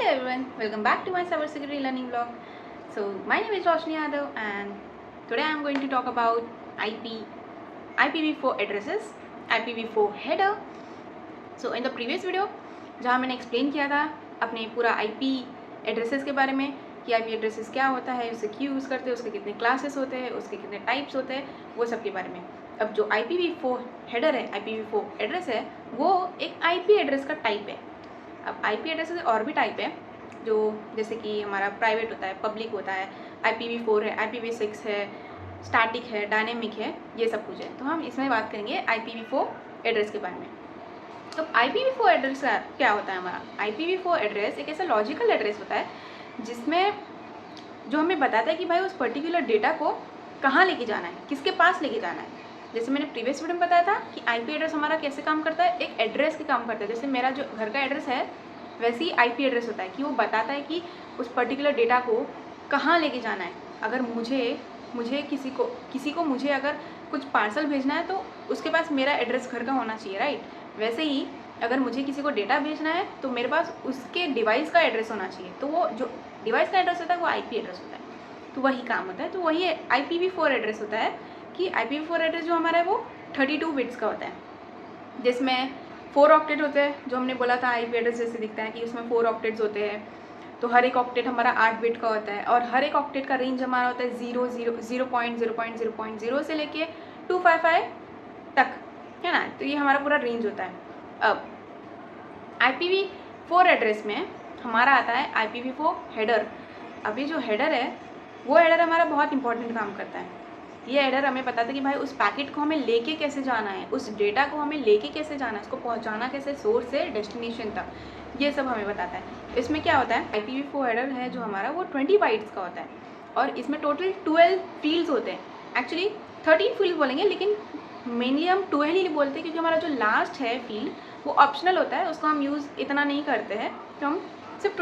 everyone, welcome back to my cybersecurity learning blog. So my name is Roshni Yadav and today I am going to talk about IPv4 addresses, IPv4 header. So in the previous video जहाँ मैंने explain किया था अपने पूरा IP addresses के बारे में कि IP addresses क्या होता है, उसे क्यों यूज़ करते हैं, उसके कितने क्लासेस होते हैं, उसके कितने टाइप्स होते हैं, वो सब के बारे में. अब जो IPv4 हेडर है, IPv4 एड्रेस है, वो एक IP एड्रेस का टाइप है. अब IP एड्रेस से और भी टाइप है, जो जैसे कि हमारा प्राइवेट होता है, पब्लिक होता है, IPv4 है, IPv6 है, स्टैटिक है, डायनेमिक है, ये सब कुछ है. तो हम इसमें बात करेंगे IPv4 एड्रेस के बारे में. तो IPv4 एड्रेस क्या होता है हमारा? IPv4 एड्रेस एक ऐसा लॉजिकल एड्रेस होता है जिसमें जो हमें बताता है कि भाई उस पर्टिकुलर डेटा को कहाँ लेके जाना है, किसके पास लेके जाना है. जैसे मैंने प्रीवियस वीडियो में बताया था कि IP एड्रेस हमारा कैसे काम करता है, एक एड्रेस के काम करता है. जैसे मेरा जो घर का एड्रेस है वैसे ही IP एड्रेस होता है कि वो बताता है कि उस पर्टिकुलर डेटा को कहाँ लेके जाना है. अगर मुझे किसी को मुझे अगर कुछ पार्सल भेजना है तो उसके पास मेरा एड्रेस घर का होना चाहिए, राइट. वैसे ही अगर मुझे किसी को डेटा भेजना है तो मेरे पास उसके डिवाइस का एड्रेस होना चाहिए. तो वो जो डिवाइस का एड्रेस होता है वो IP एड्रेस होता है. तो वही काम होता है. तो वही IPv4 एड्रेस होता है कि IPv4 एड्रेस जो हमारा है वो 32 बिट्स का होता है, जिसमें 4 ऑक्टेट होते हैं. जो हमने बोला था IP एड्रेस जैसे दिखता है कि उसमें 4 ऑक्टेट्स होते हैं. तो हर एक ऑक्टेट हमारा 8 बिट का होता है और हर एक ऑक्टेट का रेंज हमारा होता है 0.0.0.0 से लेके 255 तक, है ना. तो ये हमारा पूरा रेंज होता है. अब IPv4 एड्रेस में हमारा आता है IPv4 हेडर. अब ये जो हेडर है वो हेडर हमारा बहुत इंपॉर्टेंट काम करता है. ये हेडर हमें बताता है कि भाई उस पैकेट को हमें लेके कैसे जाना है, उस डेटा को हमें लेके कैसे जाना है, उसको पहुंचाना कैसे सोर्स से डेस्टिनेशन तक, ये सब हमें बताता है. इसमें क्या होता है, IPv4 हेडर है जो हमारा वो 20 बाइट्स का होता है और इसमें टोटल 12 फील्ड्स होते हैं. एक्चुअली 13 फील्ड बोलेंगे लेकिन मेनली हम 12 ही बोलते हैं क्योंकि हमारा जो लास्ट है फील्ड वो ऑप्शनल होता है, उसको हम यूज़ इतना नहीं करते हैं. तो हम सिर्फ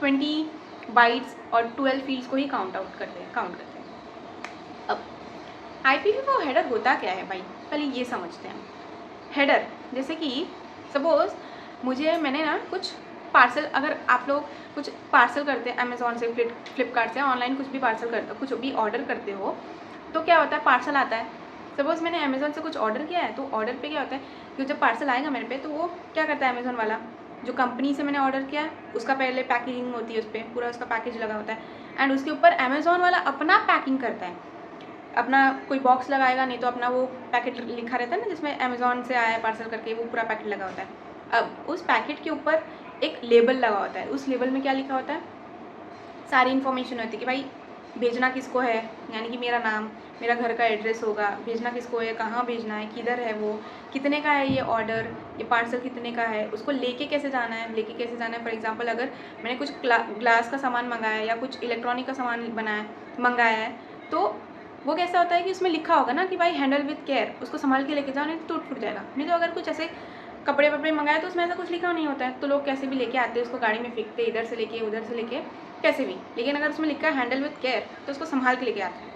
20 बाइट्स और 12 फील्ड्स को ही काउंट करते हैं. अब IPv4 हेडर होता क्या है भाई, पहले ये समझते हैं. हेडर जैसे कि सपोज मैंने ना कुछ पार्सल, अगर आप लोग कुछ पार्सल करते हैं अमेज़ॉन से, फ्लिपकार्ट से, ऑनलाइन कुछ भी पार्सल करते हो, कुछ भी ऑर्डर करते हो, तो क्या होता है, पार्सल आता है. सपोज मैंने अमेज़ॉन से कुछ ऑर्डर किया है तो ऑर्डर पे क्या होता है कि जब पार्सल आएगा मेरे पे तो वो क्या करता है, अमेज़ॉन वाला जो कंपनी से मैंने ऑर्डर किया है उसका पहले पैकेजिंग होती है, उस पर पूरा उसका पैकेज लगा होता है एंड उसके ऊपर अमेज़ॉन वाला अपना पैकिंग करता है, अपना कोई बॉक्स लगाएगा, नहीं तो अपना वो पैकेट लिखा रहता है ना जिसमें अमेज़ॉन से आया है पार्सल करके, वो पूरा पैकेट लगा होता है. अब उस पैकेट के ऊपर एक लेबल लगा होता है. उस लेबल में क्या लिखा होता है, सारी इन्फॉर्मेशन होती है कि भाई भेजना किसको है, यानी कि मेरा नाम, मेरा घर का एड्रेस होगा, भेजना किसको है, कहाँ भेजना है, किधर है वो, कितने का है ये ऑर्डर, ये पार्सल कितने का है, उसको लेके कैसे जाना है. फॉर एग्जांपल अगर मैंने कुछ ग्लास का सामान मंगाया है या कुछ इलेक्ट्रॉनिक का सामान मंगाया है तो वो कैसा होता है कि उसमें लिखा होगा ना कि भाई हैंडल विथ केयर, उसको संभाल के लेके जाओ नहीं तो टूट फूट जाएगा. नहीं तो अगर कुछ ऐसे कपड़े मंगाए तो उसमें ऐसा कुछ लिखा नहीं होता है, तो लोग कैसे भी लेके आते हैं, उसको गाड़ी में फेंकते, इधर से लेके उधर से लेके कैसे भी. लेकिन अगर उसमें लिखा है हैंडल विथ केयर तो उसको संभाल के लेके आते हैं.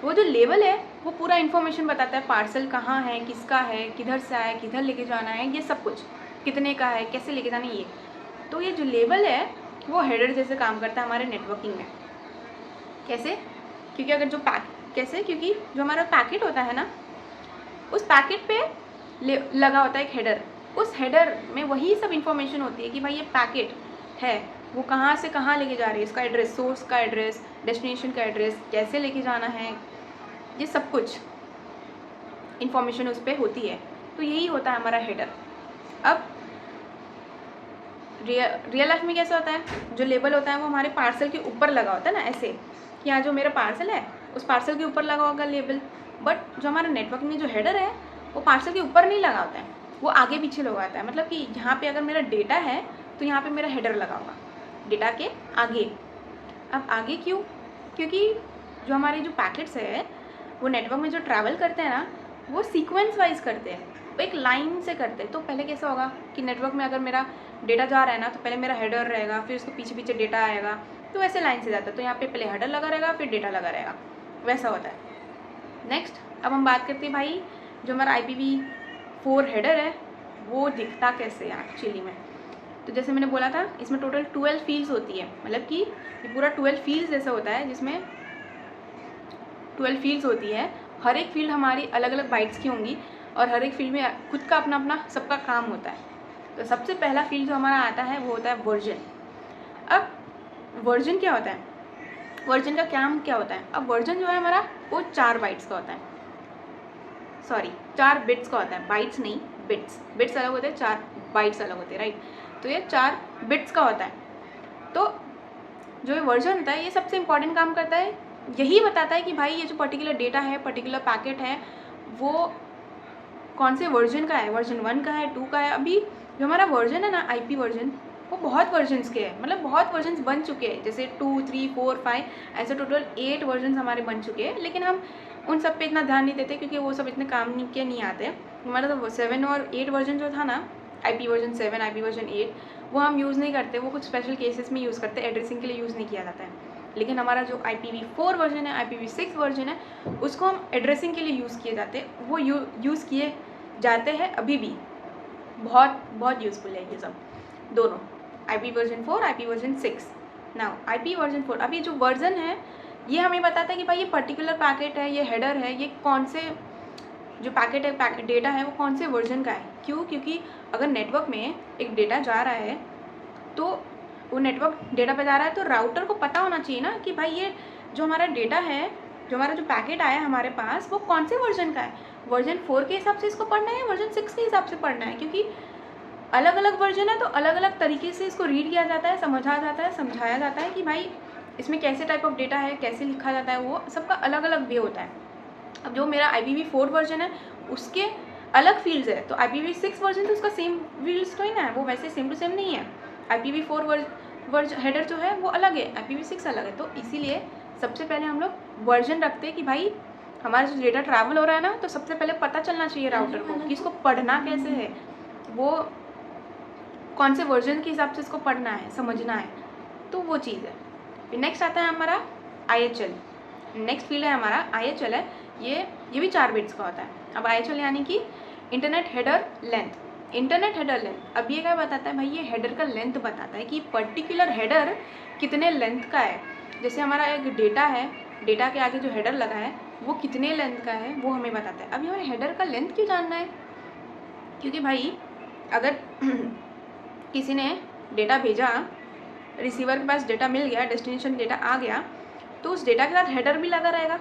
तो वो जो लेवल है वो पूरा इन्फॉर्मेशन बताता है, पार्सल कहाँ है, किसका है, किधर से आया, किधर लेके जाना है, ये सब कुछ, कितने का है, कैसे लेके जाना है ये. तो ये जो लेवल है वो हेडर जैसे काम करता है हमारे नेटवर्किंग में. कैसे, क्योंकि अगर क्योंकि जो हमारा पैकेट होता है ना, उस पैकेट पे लगा होता है एक हेडर. उस हेडर में वही सब इन्फॉर्मेशन होती है कि भाई ये पैकेट है वो कहाँ से कहाँ लेके जा रही है, इसका एड्रेस, सोर्स का एड्रेस, डेस्टिनेशन का एड्रेस, कैसे लेके जाना है, ये सब कुछ इन्फॉर्मेशन उस पर होती है. तो यही होता है हमारा हेडर. अब रियल लाइफ में कैसा होता है, जो लेबल होता है वो हमारे पार्सल के ऊपर लगा होता है ना, ऐसे कि यहाँ जो मेरा पार्सल है उस पार्सल के ऊपर लगा होगा लेबल. बट जो हमारा नेटवर्क में जो हेडर है वो पार्सल के ऊपर नहीं लगा होता है, वो आगे पीछे लगाता है. मतलब कि यहाँ पे अगर मेरा डेटा है तो यहाँ पे मेरा हेडर लगा होगा डेटा के आगे. अब आगे क्यों, क्योंकि जो हमारे जो पैकेट्स है वो नेटवर्क में जो ट्रैवल करते हैं ना वो सीक्वेंस वाइज करते हैं, वो एक लाइन से करते हैं. तो पहले कैसा होगा कि नेटवर्क में अगर मेरा डेटा जा रहा है ना तो पहले मेरा हेडर रहेगा, फिर उसको पीछे पीछे डेटा आएगा, तो वैसे लाइन से जाता है. तो यहाँ पे पहले हेडर लगा रहेगा फिर डेटा लगा रहेगा, वैसा होता है. नेक्स्ट अब हम बात करते हैं भाई जो हमारा IPv4 हेडर है वो दिखता कैसे है एक्चुअली में. तो जैसे मैंने बोला था इसमें टोटल 12 फील्ड्स होती है, मतलब कि ये पूरा 12 फील्ड्स जैसा होता है, जिसमें 12 फील्ड्स होती है। हर एक फील्ड हमारी अलग अलग बाइट्स की होंगी और हर एक फील्ड में खुद का अपना अपना सबका काम होता है। तो सबसे पहला फील्ड जो हमारा आता है वो होता है वर्जन। अब वर्जन क्या होता है, वर्जन का काम क्या होता है? अब वर्जन जो है हमारा वो 4 बाइट्स का होता है, सॉरी 4 बिट्स का होता है, बाइट्स नहीं बिट्स, बिट्स अलग होते हैं, 4 बाइट्स अलग होते हैं, राइट। तो ये 4 बिट्स का होता है। तो जो ये वर्जन होता है ये सबसे इम्पॉर्टेंट काम करता है, यही बताता है कि भाई ये जो पर्टिकुलर डेटा है, पर्टिकुलर पैकेट है, वो कौन से वर्जन का है, वर्जन 1 का है, 2 का है। अभी जो हमारा वर्जन है ना, आईपी वर्जन, वो बहुत वर्जन्स के हैं, मतलब बहुत वर्जन्स बन चुके हैं, जैसे 2, 3, 4, 5 ऐसे टोटल 8 वर्जन्स हमारे बन चुके हैं। लेकिन हम उन सब पे इतना ध्यान नहीं देते क्योंकि वो सब इतने काम के नहीं आते। हमारा तो 7 और 8 वर्जन जो था ना, आईपी वर्जन 7, आईपी वर्जन 8, वो हम यूज़ नहीं करते, वो कुछ स्पेशल केसेस में यूज़ करते हैं, एड्रेसिंग के लिए यूज़ नहीं किया जाता है। लेकिन हमारा जो IPv4 वर्जन है, IPv6 वर्जन है, उसको हम एड्रेसिंग के लिए यूज़ किए जाते हैं, वो यूज़ किए जाते हैं अभी भी, बहुत बहुत यूज़फुल है ये सब दोनों, IP version 4, IP version 6। Now IP version 4, अभी जो वर्जन है ये हमें बताता है कि भाई ये पर्टिकुलर पैकेट है, ये हेडर है, ये कौन से जो पैकेट है, पैकेट डेटा है, वो कौन से वर्जन का है। क्यों? क्योंकि अगर नेटवर्क में एक डेटा जा रहा है तो वो नेटवर्क डेटा पे जा रहा है तो राउटर को पता होना चाहिए ना कि भाई ये जो हमारा डेटा है, जो हमारा जो पैकेट आया हमारे पास, वो कौन से वर्जन का है। वर्जन 4 के हिसाब से इसको पढ़ना है, वर्जन 6 के हिसाब से पढ़ना है, क्योंकि अलग अलग वर्जन है तो अलग अलग तरीके से इसको रीड किया जाता है, समझा जाता है, समझाया जाता है कि भाई इसमें कैसे टाइप ऑफ डेटा है, कैसे लिखा जाता है, वो सबका अलग अलग वे होता है। अब जो मेरा IPv4 वर्जन है उसके अलग फील्ड्स है, तो IPv6 वर्जन तो उसका सेम फील्ड्स तो ही ना है, वो वैसे सेम टू सेम नहीं है। IPv4 वर्जन हेडर जो है वो अलग है, IPv6 अलग है। तो इसीलिए सबसे पहले हम लोग वर्जन रखते हैं कि भाई हमारा जो डेटा ट्रैवल हो रहा है ना, तो सबसे पहले पता चलना चाहिए राउटर को कि इसको पढ़ना कैसे है, वो कौन से वर्जन के हिसाब से इसको पढ़ना है, समझना है, तो वो चीज़ है। फिर नेक्स्ट आता है हमारा IHL। नेक्स्ट फील्ड है हमारा IHL है, ये भी 4 बिट्स का होता है। अब IHL यानी कि internet header length. Internet header length, अब ये क्या बताता है भाई, ये हेडर का लेंथ बताता है कि पर्टिकुलर हेडर कितने लेंथ का है। जैसे हमारा एक डेटा है, डेटा के आगे जो हेडर लगा है वो कितने लेंथ का है, वो हमें बताता है। अभी हमें हेडर का लेंथ क्यों जानना है? क्योंकि भाई अगर किसी ने डेटा भेजा, रिसीवर के पास डेटा मिल गया, डेस्टिनेशन डेटा आ गया, तो उस डेटा के साथ हेडर भी लगा रहेगा।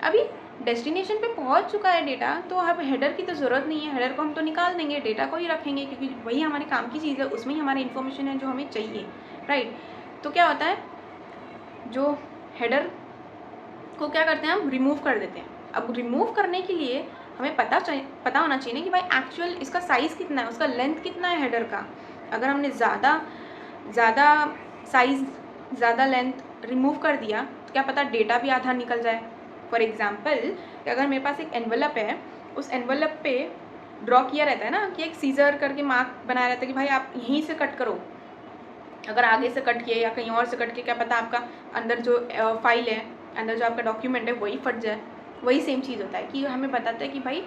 अभी डेस्टिनेशन पे पहुंच चुका है डेटा, तो अब हेडर की तो ज़रूरत नहीं है, हेडर को हम तो निकाल देंगे, डेटा को ही रखेंगे, क्योंकि वही हमारे काम की चीज़ है, उसमें ही हमारी इन्फॉर्मेशन है जो हमें चाहिए, राइट। तो क्या होता है, जो हेडर को क्या करते हैं हम, रिमूव कर देते हैं। अब रिमूव करने के लिए हमें पता होना चाहिए ना कि भाई एक्चुअल इसका साइज़ कितना है, उसका लेंथ कितना है हेडर का। अगर हमने ज़्यादा साइज़, ज़्यादा लेंथ रिमूव कर दिया तो क्या पता डेटा भी आधा निकल जाए। फॉर एग्जाम्पल कि अगर मेरे पास एक एनवलप है, उस एनवलप पे ड्रॉ किया रहता है ना कि एक सीजर करके मार्क बनाया रहता है कि भाई आप यहीं से कट करो। अगर आगे से कट किए या कहीं और से कट के क्या पता आपका अंदर जो फाइल है, अंदर जो आपका डॉक्यूमेंट है वही फट जाए। वही सेम चीज़ होता है कि हमें बताता है कि भाई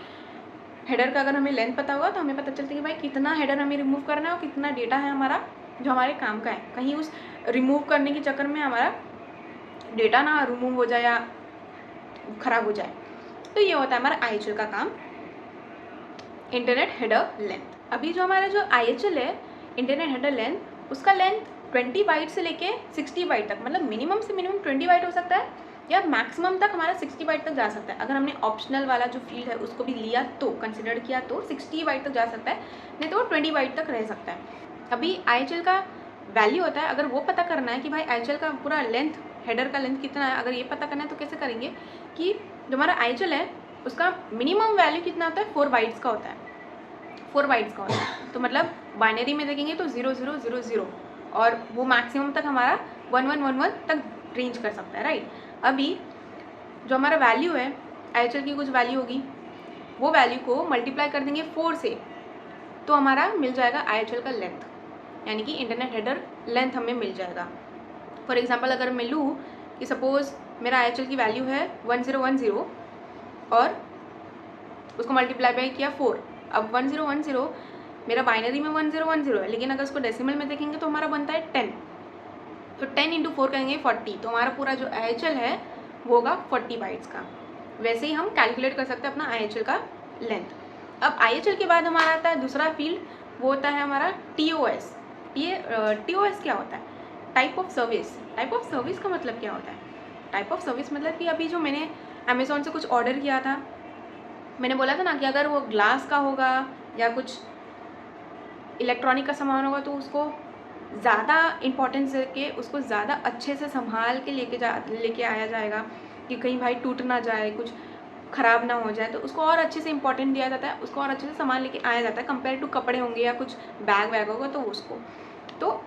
हेडर का अगर हमें लेंथ पता हुआ तो हमें पता चलता है कि भाई कितना हेडर हमें रिमूव करना है और कितना डेटा है हमारा जो हमारे काम का है। कहीं उस रिमूव करने के चक्कर में हमारा डेटा ना रिमूव हो जाए या ख़राब हो जाए। तो ये होता है हमारा IHL का काम, इंटरनेट हेडर लेंथ। अभी जो हमारा जो IHL है, इंटरनेट हेडर लेंथ, उसका लेंथ 20 बाइट से लेके 60 बाइट तक, मतलब मिनिमम से मिनिमम 20 बाइट हो सकता है या मैक्सिमम तक हमारा 60 बाइट तक जा सकता है। अगर हमने ऑप्शनल वाला जो फील्ड है उसको भी लिया तो, कंसिडर किया तो 60 बाइट तक जा सकता है, नहीं तो वो 20 बाइट तक रह सकता है। अभी IHL का वैल्यू होता है, अगर वो पता करना है कि भाई IHL का पूरा लेंथ, हेडर का लेंथ कितना है, अगर ये पता करना है तो कैसे करेंगे कि जो हमारा IHL है उसका मिनिमम वैल्यू कितना होता है, 4 बाइट्स का होता है, 4 बाइट्स का होता है। तो मतलब बाइनरी में देखेंगे तो 0000 और वो मैक्सिमम तक हमारा 1111 तक रेंज कर सकता है, राइट। अभी जो हमारा वैल्यू है, IHL की कुछ वैल्यू होगी, वो वैल्यू को मल्टीप्लाई कर देंगे 4 से, तो हमारा मिल जाएगा IHL का लेंथ, यानी कि इंटरनेट हेडर लेंथ हमें मिल जाएगा। फॉर एग्जांपल अगर मैं लूँ कि सपोज़ मेरा IHL की वैल्यू है 1010 और उसको मल्टीप्लाई बाई किया 4। अब 1010 मेरा बाइनरी में 1010 है, लेकिन अगर उसको डेसिमल में देखेंगे तो हमारा बनता है 10। तो 10 × 4 करेंगे 40, तो हमारा पूरा जो IHL है वो होगा 40 बाइट्स का। वैसे ही हम कैलकुलेट कर सकते हैं अपना IHL का लेंथ। अब IHL के बाद हमारा आता है दूसरा फील्ड, वो होता है हमारा TOS। ये TOS क्या होता है? Type of service. Type of service का मतलब क्या होता है? टाइप ऑफ सर्विस मतलब कि अभी जो मैंने अमेज़ॉन से कुछ ऑर्डर किया था, मैंने बोला था ना कि अगर वो ग्लास का होगा या कुछ इलेक्ट्रॉनिक का सामान होगा तो उसको ज़्यादा इम्पोर्टेंस दे के उसको ज़्यादा अच्छे से संभाल के लेके आया जाएगा कि कहीं भाई टूट ना जाए, कुछ ख़राब ना हो जाए, तो उसको और अच्छे से इम्पोर्टेंट दिया जाता है, उसको और अच्छे से सामान लेके आया जाता है कंपेयर टू कपड़े होंगे या कुछ बैग वैग होगा तो उसको। तो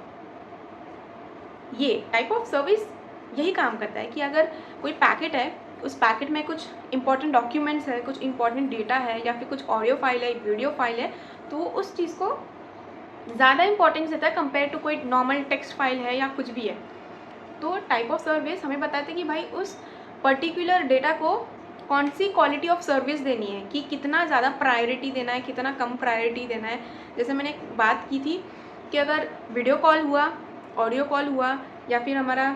ये टाइप ऑफ सर्विस यही काम करता है कि अगर कोई पैकेट है, उस पैकेट में कुछ इंपॉर्टेंट डॉक्यूमेंट्स है, कुछ इंपॉर्टेंट डेटा है या फिर कुछ ऑडियो फाइल है, वीडियो फाइल है, तो उस चीज़ को ज़्यादा इंपॉर्टेंस देता है कंपेयर टू कोई नॉर्मल टेक्स्ट फाइल है या कुछ भी है। तो टाइप ऑफ सर्विस हमें बताते हैं कि भाई उस पर्टिकुलर डेटा को कौन सी क्वालिटी ऑफ सर्विस देनी है, कि कितना ज़्यादा प्रायोरिटी देना है, कितना कम प्रायोरिटी देना है। जैसे मैंने बात की थी कि अगर वीडियो कॉल हुआ, ऑडियो कॉल हुआ या फिर हमारा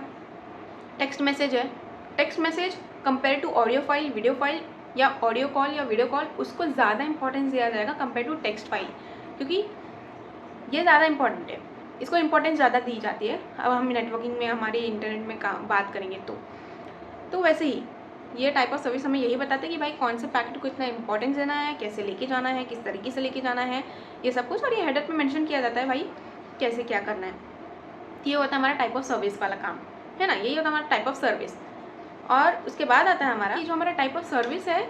टेक्स्ट मैसेज है, text message compare to audio file, video file या ऑडियो कॉल या वीडियो कॉल, उसको ज़्यादा इंपॉर्टेंस दिया जाएगा कंपेयर टू टेक्स्ट फाइल, क्योंकि ये ज़्यादा इंपॉर्टेंट है, इसको इंपॉर्टेंस ज़्यादा दी जाती है। अब हम नेटवर्किंग में, हमारे इंटरनेट में बात करेंगे तो वैसे ही ये टाइप ऑफ सर्विस हमें यही बताते हैं कि भाई कौन से पैकेट को इतना इंपॉर्टेंस देना है, कैसे लेके जाना है, किस तरीके से लेके जाना है, ये सब कुछ। और ये हेडर में मेंशन किया जाता है भाई कैसे क्या करना है। ये होता है हमारा टाइप ऑफ सर्विस वाला काम, है ना, यही होता है हमारा टाइप ऑफ सर्विस। और उसके बाद आता है हमारा ये जो हमारा टाइप ऑफ सर्विस है,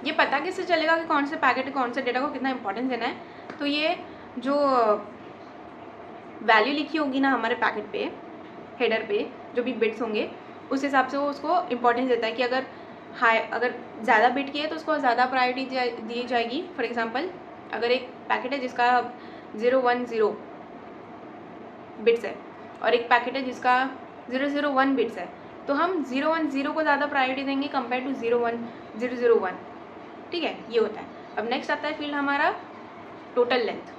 ये पता कैसे चलेगा कि कौन से पैकेट, कौन से डेटा को कितना इंपॉर्टेंस देना है। तो ये जो वैल्यू लिखी होगी ना हमारे पैकेट पे, हेडर पे जो भी बिट्स होंगे, उस हिसाब से वो उसको इंपॉर्टेंस देता है कि अगर अगर ज़्यादा बिट की है तो उसको ज़्यादा प्रायोरिटी दी जाएगी। फॉर एग्जांपल अगर एक पैकेट है जिसका 010 बिट्स है और एक पैकेट है जिसका 001 बिट्स है, तो हम 010 को ज़्यादा प्रायोरिटी देंगे कंपेयर टू 001। ठीक है, ये होता है। अब नेक्स्ट आता है फील्ड हमारा टोटल लेंथ।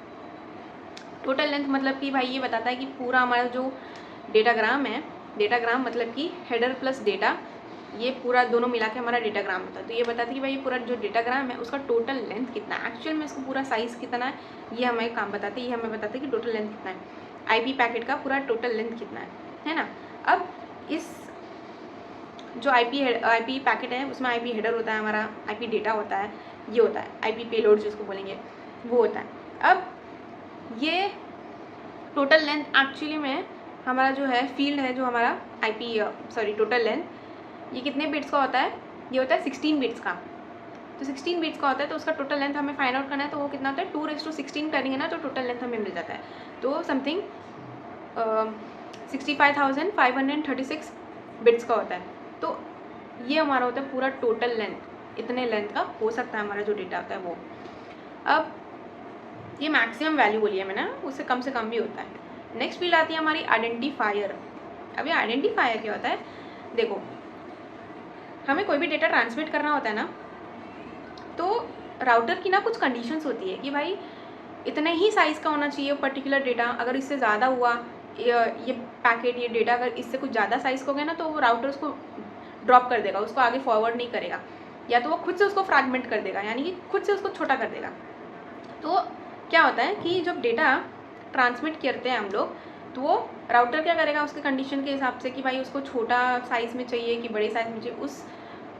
टोटल लेंथ मतलब कि भाई ये बताता है कि पूरा हमारा जो डेटाग्राम है, डेटाग्राम मतलब कि हेडर प्लस डेटा, ये पूरा दोनों मिला के हमारा डेटाग्राम होता है। तो ये बताता है कि भाई ये पूरा जो डेटाग्राम है उसका टोटल लेंथ कितना है, एक्चुअल में इसको पूरा साइज़ कितना है, ये हमें काम बताते हैं। ये हमें बताते हैं कि टोटल लेंथ कितना है, आईपी पैकेट का पूरा टोटल लेंथ कितना है ना। अब इस जो आईपी पैकेट है उसमें आईपी हेडर होता है हमारा, आईपी डेटा होता है, ये होता है आईपी पेलोड जिसको बोलेंगे, वो होता है। अब ये टोटल लेंथ एक्चुअली में हमारा जो है फील्ड है, जो हमारा टोटल लेंथ, ये कितने बिट्स का होता है? ये होता है 16 बिट्स का। तो 16 बिट्स का होता है, तो उसका टोटल लेंथ हमें फाइंड आउट करना है। तो वो कितना होता है? 2:16 करेंगे ना तो टोटल लेंथ हमें मिल जाता है। तो समथिंग 65,536 बिट्स का होता है। तो ये हमारा होता है पूरा टोटल लेंथ, इतने लेंथ का हो सकता है हमारा जो डेटा होता है वो। अब ये मैक्सिमम वैल्यू बोली है मैंने, उससे कम भी होता है। नेक्स्ट फील्ड आती है हमारी आइडेंटिफायर। अब ये आइडेंटिफायर क्या होता है? देखो, हमें कोई भी डेटा ट्रांसमिट करना होता है ना, तो राउटर की ना कुछ कंडीशंस होती है कि भाई इतने ही साइज़ का होना चाहिए पर्टिकुलर डेटा। अगर इससे ज़्यादा हुआ ये पैकेट, ये डेटा अगर इससे कुछ ज़्यादा साइज़ का हो गया ना, तो वो राउटर उसको ड्रॉप कर देगा, उसको आगे फॉरवर्ड नहीं करेगा, या तो वो खुद से उसको फ्रैगमेंट कर देगा, यानी कि खुद से उसको छोटा कर देगा। तो क्या होता है कि जब डेटा ट्रांसमिट करते हैं हम लोग, तो वो राउटर क्या करेगा उसके कंडीशन के हिसाब से कि भाई उसको छोटा साइज़ में चाहिए कि बड़े साइज़ में चाहिए, उस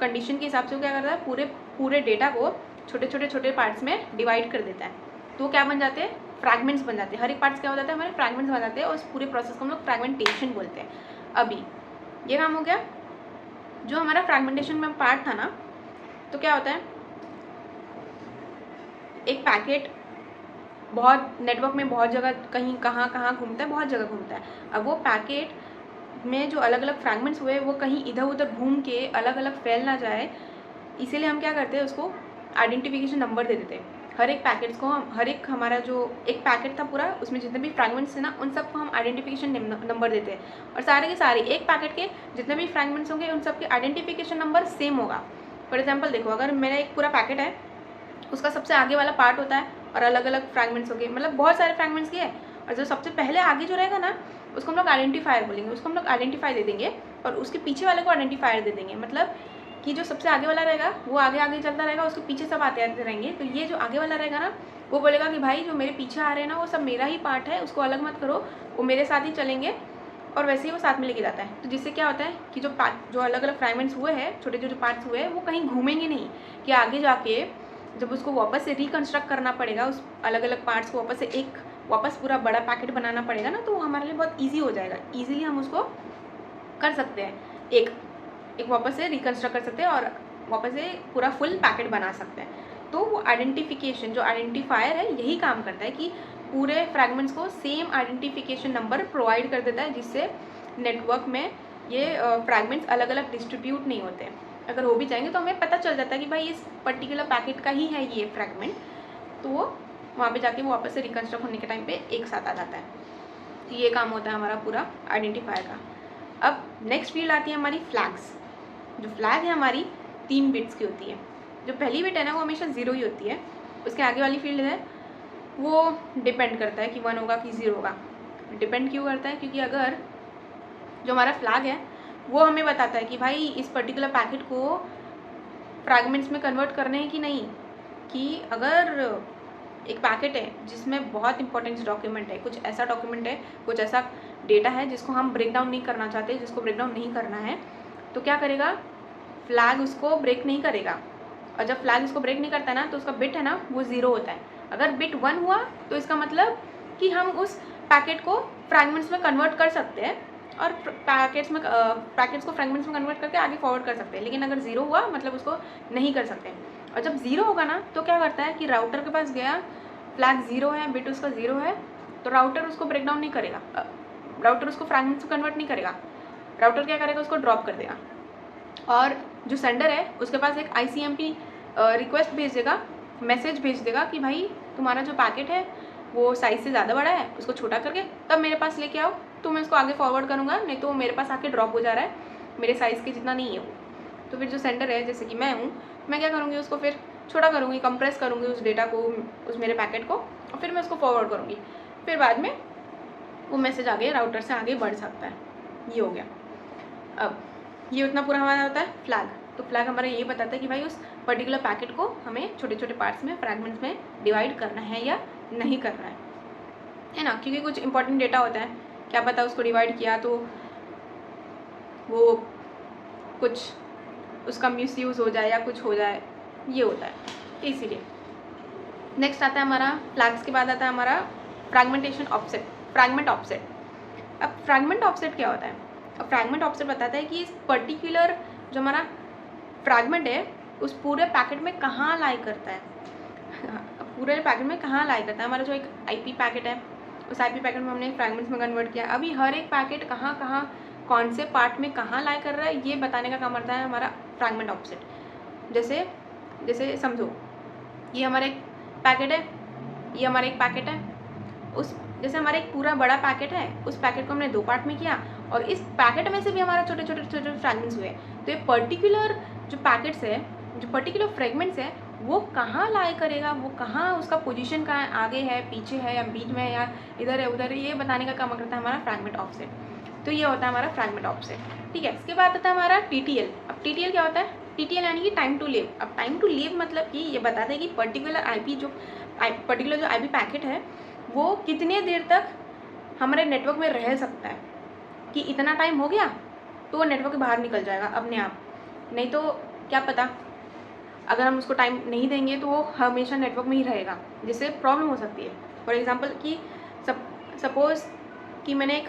कंडीशन के हिसाब से वो क्या करता है, पूरे डेटा को छोटे पार्ट्स में डिवाइड कर देता है। तो क्या बन जाते हैं? फ्रैगमेंट्स बन जाते हैं। हर एक पार्ट्स क्या हो जाता है? हमारे फ्रैगमेंट्स बन जाते हैं, और उस पूरे प्रोसेस को हम लोग फ्रैगमेंटेशन बोलते हैं। अभी ये काम हो गया। जो हमारा फ्रैगमेंटेशन में पार्ट था ना, तो क्या होता है, एक पैकेट बहुत नेटवर्क में बहुत जगह, कहीं कहाँ घूमता है, बहुत जगह घूमता है। अब वो पैकेट में जो अलग अलग फ्रैगमेंट्स हुए, वो कहीं इधर उधर घूम के अलग अलग फैल ना जाए, इसीलिए हम क्या करते हैं, उसको आइडेंटिफिकेशन नंबर दे देते हैं। हर एक पैकेट्स को हमारा जो एक पैकेट था पूरा, उसमें जितने भी फ्रैगमेंट्स थे ना, उन सबको हम आइडेंटिफिकेशन नंबर देते हैं। और सारे के सारे एक पैकेट के जितने भी फ्रैगमेंट्स होंगे, उन सबके आइडेंटिफिकेशन नंबर सेम होगा। फॉर एग्जाम्पल देखो, अगर मेरा एक पूरा पैकेट है, उसका सबसे आगे वाला पार्ट होता है और अलग अलग फ्रैगमेंट्स हो गए, मतलब बहुत सारे फ्रैगमेंट्स के हैं। और जो सबसे पहले आगे जो रहेगा ना उसको हम लोग आइडेंटिफायर बोलेंगे, उसको हम लोग आइडेंटिफाई दे देंगे और उसके पीछे वाले को आइडेंटिफायर दे देंगे। मतलब कि जो सबसे आगे वाला रहेगा वो आगे आगे चलता रहेगा, उसके पीछे सब आते आते रहेंगे। तो ये जो आगे वाला रहेगा ना वो बोलेगा कि भाई जो मेरे पीछे आ रहे हैं ना वो सब मेरा ही पार्ट है, उसको अलग मत करो, वो मेरे साथ ही चलेंगे, और वैसे ही वो साथ में लेके जाता है। तो जिससे क्या होता है कि जो अलग अलग फ्रैगमेंट्स हुए हैं, छोटे जो पार्ट्स हुए हैं, वो कहीं घूमेंगे नहीं, कि आगे जाके जब उसको वापस से रिकन्स्ट्रक्ट करना पड़ेगा, उस अलग अलग पार्ट्स को वापस से वापस पूरा बड़ा पैकेट बनाना पड़ेगा ना, तो हमारे लिए बहुत ईजी हो जाएगा। ईजिली हम उसको कर सकते हैं, एक वापस से रिकन्स्ट्रक्ट कर सकते हैं और वापस से पूरा फुल पैकेट बना सकते हैं। तो वो आइडेंटिफिकेशन, जो आइडेंटिफायर है, यही काम करता है कि पूरे फ्रैगमेंट्स को सेम आइडेंटिफिकेशन नंबर प्रोवाइड कर देता है, जिससे नेटवर्क में ये फ्रैगमेंट्स अलग अलग डिस्ट्रीब्यूट नहीं होते। अगर हो भी जाएंगे तो हमें पता चल जाता है कि भाई इस पर्टिकुलर पैकेट का ही है ये फ्रैगमेंट, तो वो वहाँ पे जाके वो वापस से रिकन्स्ट्रक्ट होने के टाइम पे एक साथ आ जाता है। तो ये काम होता है हमारा पूरा आइडेंटिफायर का। अब नेक्स्ट फील्ड आती है हमारी फ्लैग्स। जो फ्लैग है हमारी 3 बिट्स की होती है। जो पहली बिट है ना वो हमेशा 0 ही होती है। उसके आगे वाली फील्ड है वो डिपेंड करता है कि 1 होगा कि 0 होगा। डिपेंड क्यों करता है? क्योंकि अगर जो हमारा फ्लैग है वो हमें बताता है कि भाई इस पर्टिकुलर पैकेट को फ्रैगमेंट्स में कन्वर्ट करने हैं कि नहीं। कि अगर एक पैकेट है जिसमें बहुत इंपॉर्टेंट डॉक्यूमेंट है, कुछ ऐसा डॉक्यूमेंट है, कुछ ऐसा डेटा है जिसको हम ब्रेक डाउन नहीं करना चाहते, जिसको ब्रेक डाउन नहीं करना है, तो क्या करेगा? फ्लैग उसको ब्रेक नहीं करेगा। और जब फ्लैग इसको ब्रेक नहीं करता है ना तो उसका बिट है ना वो 0 होता है। अगर बिट 1 हुआ तो इसका मतलब कि हम उस पैकेट को फ्रैगमेंट्स में कन्वर्ट कर सकते हैं और पैकेट्स को फ्रैगमेंट्स में कन्वर्ट करके आगे फॉरवर्ड कर सकते हैं। लेकिन अगर 0 हुआ मतलब उसको नहीं कर सकते। और जब 0 होगा ना तो क्या करता है कि राउटर के पास गया, फ्लैग 0 है, बिट उसका 0 है, तो राउटर उसको ब्रेक डाउन नहीं करेगा, राउटर उसको फ्रैगमेंट्स में कन्वर्ट नहीं करेगा। राउटर क्या करेगा? उसको ड्रॉप कर देगा। और जो सेंडर है उसके पास एक ICMP रिक्वेस्ट भेज देगा, मैसेज भेज देगा कि भाई तुम्हारा जो पैकेट है वो साइज़ से ज़्यादा बड़ा है, उसको छोटा करके तब मेरे पास लेके आओ, तो मैं इसको आगे फॉरवर्ड करूँगा, नहीं तो मेरे पास आके ड्रॉप हो जा रहा है, मेरे साइज़ के जितना नहीं है वो। तो फिर जो सेंडर है, जैसे कि मैं हूँ, मैं क्या करूँगी? उसको फिर छोटा करूँगी, कंप्रेस करूँगी उस डेटा को, उस मेरे पैकेट को, और फिर मैं उसको फॉरवर्ड करूँगी। फिर बाद में वो मैसेज आगे राउटर से आगे बढ़ सकता है। ये हो गया। अब ये उतना पूरा हमारा होता है फ्लैग। तो फ्लैग हमारा ये बताता है कि भाई उस पर्टिकुलर पैकेट को हमें छोटे छोटे पार्ट्स में, फ्रैगमेंट्स में डिवाइड करना है या नहीं करना है ना। क्योंकि कुछ इंपॉर्टेंट डेटा होता है, क्या पता उसको डिवाइड किया तो वो कुछ उसका मिसयूज़ हो जाए या कुछ हो जाए, ये होता है। तो इसीलिए नेक्स्ट आता है हमारा फ्लैग्स के बाद आता है हमारा फ्रैगमेंटेशन ऑफसेट, फ्रैगमेंट ऑफसेट। अब फ्रैगमेंट ऑफसेट क्या होता है? अब फ्रैगमेंट ऑफसेट बताता है कि इस पर्टिकुलर जो हमारा फ्रैगमेंट है उस पूरे पैकेट में कहाँ लाई करता है, पूरे पैकेट में कहाँ लाई करता है। हमारा जो एक IP पैकेट है उस IP पैकेट में हमने फ्रैगमेंट्स में कन्वर्ट किया। अभी हर एक पैकेट कहाँ कहाँ कौन से पार्ट में कहाँ लाई कर रहा है ये बताने का काम करता है हमारा फ्रैगमेंट ऑफसेट। जैसे समझो ये हमारा एक पैकेट है, ये हमारा एक पैकेट है, उस जैसे हमारा एक पूरा बड़ा पैकेट है, उस पैकेट को हमने 2 पार्ट में किया और इस पैकेट में से भी हमारा छोटे छोटे फ्रैगमेंट्स हुए। तो ये पर्टिकुलर जो पैकेट्स है, जो पर्टिकुलर फ्रेगमेंट्स है, वो कहाँ लाई करेगा, वो कहाँ उसका पोजीशन कहाँ है, आगे है, पीछे है, या बीच में है, या इधर है, उधर है, ये बताने का काम करता है हमारा फ्रैगमेंट ऑफसेट। तो ये होता है हमारा फ्रैगमेंट ऑफसेट। ठीक है, इसके बाद आता है हमारा TTL। अब TTL क्या होता है? TTL यानी कि टाइम टू लीव। अब टाइम टू लीव मतलब कि ये बताता है कि पर्टिकुलर जो IP पैकेट है वो कितने देर तक हमारे नेटवर्क में रह सकता है। कि इतना टाइम हो गया तो वो नेटवर्क के बाहर निकल जाएगा अपने आप, नहीं तो क्या पता अगर हम उसको टाइम नहीं देंगे तो वो हमेशा नेटवर्क में ही रहेगा, जिससे प्रॉब्लम हो सकती है। फॉर एग्जांपल कि सपोज़ कि मैंने एक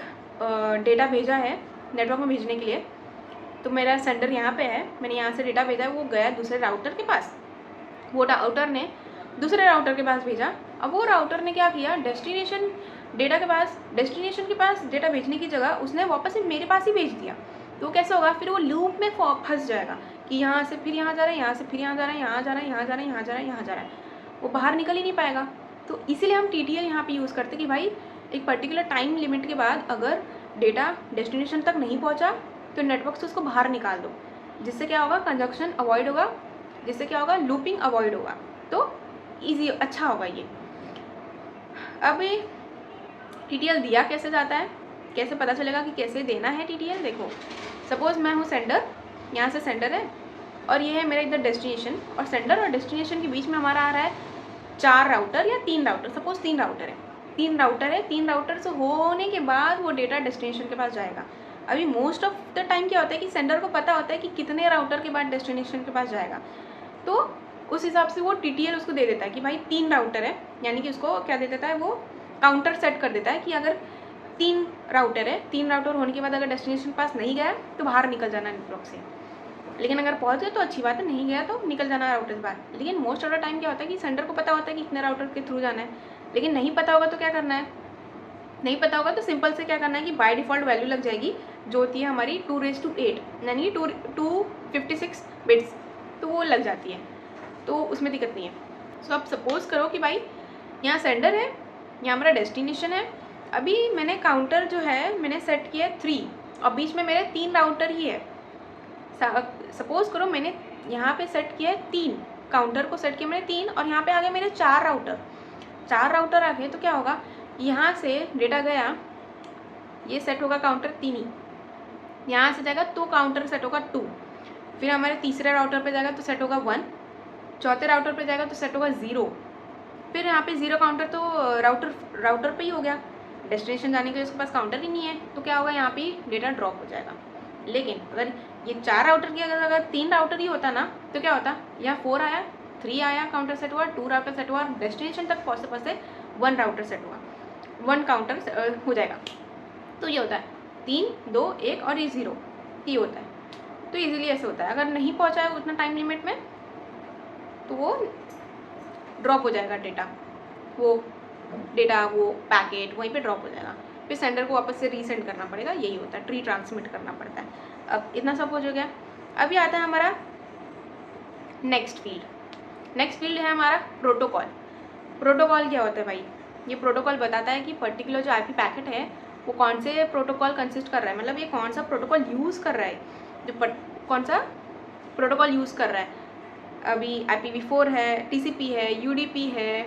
डेटा भेजा है नेटवर्क में भेजने के लिए, तो मेरा सेंडर यहाँ पे है, मैंने यहाँ से डेटा भेजा है, वो गया दूसरे राउटर के पास, वो राउटर ने दूसरे राउटर के पास भेजा। अब वो राउटर ने क्या किया, डेस्टिनेशन के पास डेटा भेजने की जगह उसने वापस से मेरे पास ही भेज दिया। तो कैसे होगा? फिर वो लूप में फंस जाएगा कि यहाँ से फिर यहाँ जा रहा है, यहाँ से फिर यहाँ जा रहा है, यहाँ जा रहा है, यहाँ जा रहा है, यहाँ जा रहा है, यहाँ जा रहा है, वो बाहर निकल ही नहीं पाएगा। तो इसीलिए हम TTL यहाँ पे यूज़ करते कि भाई एक पर्टिकुलर टाइम लिमिट के बाद अगर डेटा डेस्टिनेशन तक नहीं पहुँचा तो नेटवर्क से उसको बाहर निकाल दो, जिससे क्या होगा, कंजक्शन अवॉइड होगा, जिससे क्या होगा, लूपिंग अवॉइड होगा। तो ईजी अच्छा होगा ये। अब TTL दिया कैसे जाता है, कैसे पता चलेगा कि कैसे देना है TTL? देखो, सपोज़ मैं हूँ सेंडर, यहाँ से सेंडर है और ये है मेरा इधर डेस्टिनेशन, और सेंडर और डेस्टिनेशन के बीच में हमारा आ रहा है 4 राउटर या 3 राउटर। सपोज़ 3 राउटर है, 3 राउटर से होने के बाद वो डेटा डेस्टिनेशन के पास जाएगा। अभी मोस्ट ऑफ द टाइम क्या होता है कि सेंडर को पता होता है कि कितने राउटर के बाद डेस्टिनेशन के पास जाएगा, तो उस हिसाब से वो TTL उसको दे देता है कि भाई 3 राउटर है, यानी कि उसको क्या दे देता है, वो काउंटर सेट कर देता है कि अगर 3 राउटर है, 3 राउटर होने के बाद अगर डेस्टिनेशन पास नहीं गया तो बाहर निकल जाना नेटवर्क से, लेकिन अगर पहुंच गए तो अच्छी बात है, नहीं गया तो निकल जाना राउटर से बाहर। लेकिन मोस्ट ऑफ द टाइम क्या होता है कि सेंडर को पता होता है कि इतने राउटर के थ्रू जाना है, लेकिन नहीं पता होगा तो क्या करना है, नहीं पता होगा तो सिंपल से क्या करना है कि बाय डिफ़ॉल्ट वैल्यू लग जाएगी जो होती है हमारी 2⁸, यानी 256 बिट्स, तो वो लग जाती है, तो उसमें दिक्कत नहीं है। सो अब सपोज़ करो कि भाई यहाँ सेंडर है, यहाँ हमारा डेस्टिनेशन है, अभी मैंने काउंटर जो है मैंने सेट किया है 3 और बीच में मेरे 3 राउटर ही है। सपोज़ करो मैंने यहाँ पे सेट किया है 3, काउंटर को सेट किया मैंने 3 और यहाँ पे आ गए मेरे 4 राउटर आ गए, तो क्या होगा, यहाँ से डेटा गया, ये सेट होगा काउंटर 3 ही, यहाँ से जाएगा तो काउंटर सेट होगा 2, फिर हमारे तीसरे राउटर पे जाएगा तो सेट होगा 1, चौथे राउटर पे जाएगा तो सेट होगा 0, फिर यहाँ पे 0 काउंटर तो राउटर पे ही हो गया, डेस्टिनेशन जाने के लिए उसके पास काउंटर ही नहीं है, तो क्या होगा, यहाँ पे डेटा ड्रॉप हो जाएगा। लेकिन अगर ये 4 राउटर की अगर 3 राउटर ही होता ना, तो क्या होता, यहाँ 4 आया, 3 आया, काउंटर सेट हुआ, 2 राउटर सेट हुआ, डेस्टिनेशन तक पहुँचते पहुँचते 1 राउटर सेट हुआ, 1 काउंटर हो जाएगा। तो ये होता है 3, 2, 1 और ये 0, ये होता है। तो इजीली ऐसे होता है, अगर नहीं पहुँचा है उतना टाइम लिमिट में तो वो ड्रॉप हो जाएगा डेटा, वो पैकेट वहीं पे ड्रॉप हो जाएगा, फिर सेंडर को वापस से रीसेंड करना पड़ेगा, यही होता है, ट्रांसमिट करना पड़ता है। अब इतना सब हो गया। अभी आता है हमारा नेक्स्ट फील्ड है हमारा प्रोटोकॉल। प्रोटोकॉल क्या होता है भाई, ये प्रोटोकॉल बताता है कि पर्टिकुलर जो IP पैकेट है वो कौन से प्रोटोकॉल कंसिस्ट कर रहा है, मतलब ये कौन सा प्रोटोकॉल यूज़ कर रहा है, जो कौन सा प्रोटोकॉल यूज़ कर रहा है। अभी IPv4 है, TCP है, UDP है,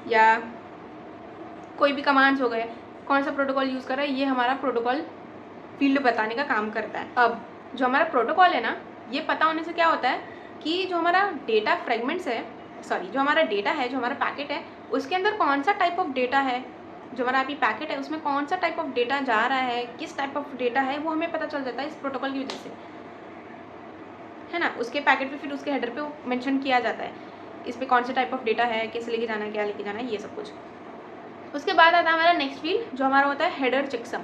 या कोई भी कमांड्स हो गए, कौन सा प्रोटोकॉल यूज़ कर रहा है, ये हमारा प्रोटोकॉल फील्ड बताने का काम करता है। अब जो हमारा प्रोटोकॉल है ना, ये पता होने से क्या होता है कि जो हमारा डेटा फ्रेगमेंट्स है, जो हमारा डेटा है, जो हमारा पैकेट है, उसके अंदर कौन सा टाइप ऑफ डेटा है, जो हमारा IP पैकेट है उसमें कौन सा टाइप ऑफ डेटा जा रहा है, किस टाइप ऑफ डेटा है, वो हमें पता चल जाता है इस प्रोटोकॉल की वजह से, है ना। उसके पैकेट पे फिर उसके हेडर पे मेंशन किया जाता है इस पे कौन सा टाइप ऑफ डेटा है, कैसे लेके जाना है, क्या लेके जाना है, ये सब कुछ। उसके बाद आता है हमारा नेक्स्ट फील्ड जो हमारा होता है हेडर चेकसम।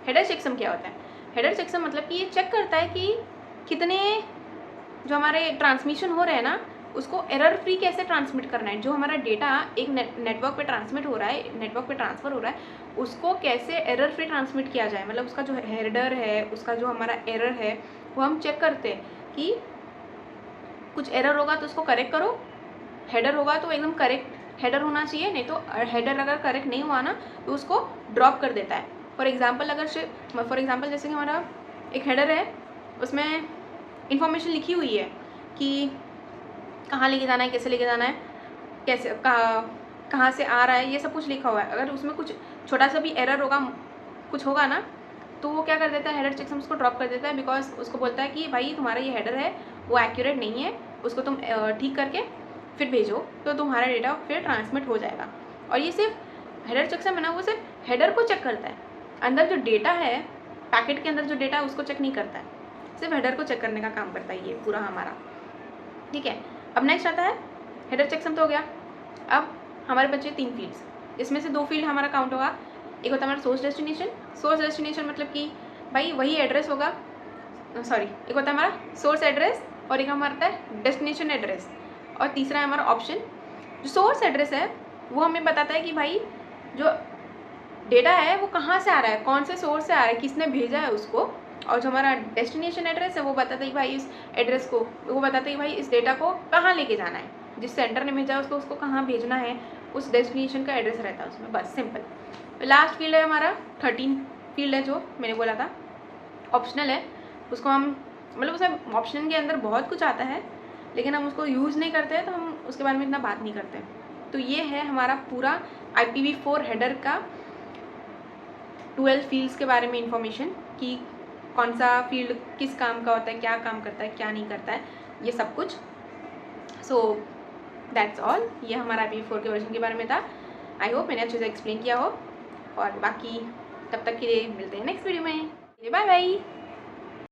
हेडर चेकसम क्या होता है, हेडर चेकसम मतलब कि ये चेक करता है कि कितने जो हमारे ट्रांसमिशन हो रहे हैं ना, उसको एरर फ्री कैसे ट्रांसमिट करना है। जो हमारा डेटा एक नेटवर्क पे ट्रांसमिट हो रहा है, नेटवर्क पे ट्रांसफ़र हो रहा है, उसको कैसे एरर फ्री ट्रांसमिट किया जाए, मतलब उसका जो हेडर है, उसका जो हमारा एरर है वो हम चेक करते हैं कि कुछ एरर होगा तो उसको करेक्ट करो, हेडर होगा तो एकदम करेक्ट हेडर होना चाहिए, नहीं तो हेडर अगर करेक्ट नहीं हुआ ना तो उसको ड्रॉप कर देता है। फॉर एग्जांपल जैसे कि हमारा एक हेडर है, उसमें इंफॉर्मेशन लिखी हुई है कि कहाँ लेके जाना है, कैसे लेके जाना है, कैसे कहाँ से आ रहा है, ये सब कुछ लिखा हुआ है। अगर उसमें कुछ छोटा सा भी एरर होगा, कुछ होगा ना, तो वो क्या कर देता है, हेडर चेकसम उसको ड्रॉप कर देता है, बिकॉज उसको बोलता है कि भाई तुम्हारा ये हेडर है वो एक्यूरेट नहीं है, उसको तुम ठीक करके फिर भेजो तो तुम्हारा डेटा फिर ट्रांसमिट हो जाएगा। और ये सिर्फ हेडर चेकसम है ना, वो सिर्फ हेडर को चेक करता है, अंदर जो डेटा है पैकेट के अंदर जो डेटा है उसको चेक नहीं करता है, सिर्फ हेडर को चेक करने का काम करता है ये पूरा हमारा, ठीक है। अब नेक्स्ट आता है हेडर चेकसम तो हो गया। अब हमारे बचे 3 फील्ड्स, इसमें से 2 फील्ड हमारा काउंट होगा। एक होता है हमारा सोर्स डेस्टिनेशन मतलब कि भाई वही एड्रेस होगा, एक होता है हमारा सोर्स एड्रेस और एक हमारा होता है डेस्टिनेशन एड्रेस, और तीसरा है हमारा ऑप्शन। जो सोर्स एड्रेस है वो हमें बताता है कि भाई जो डेटा है वो कहाँ से आ रहा है, कौन से सोर्स से आ रहा है, किसने भेजा है उसको। और जो हमारा डेस्टिनेशन एड्रेस है वो बताता है कि भाई इस एड्रेस को, वो बताता है कि भाई इस डेटा को कहाँ लेके जाना है, जिस सेंटर ने भेजा है उसको कहाँ भेजना है, उस डेस्टिनेशन का एड्रेस रहता है उसमें, बस सिंपल। लास्ट फील्ड है हमारा 13 फील्ड है जो मैंने बोला था, ऑप्शनल है। उसको हम मतलब उसमें ऑप्शन के अंदर बहुत कुछ आता है, लेकिन हम उसको यूज़ नहीं करते हैं तो हम उसके बारे में इतना बात नहीं करते। तो ये है हमारा पूरा IPv4 हेडर का 12 फील्ड्स के बारे में इंफॉर्मेशन कि कौन सा फील्ड किस काम का होता है, क्या काम करता है, क्या नहीं करता है, ये सब कुछ। So that's all. ये हमारा IPv4 के वर्जन के बारे में था। आई होप मैंने अच्छे से एक्सप्लेन किया हो, और बाकी तब तक के लिए मिलते हैं नेक्स्ट वीडियो में। Bye bye.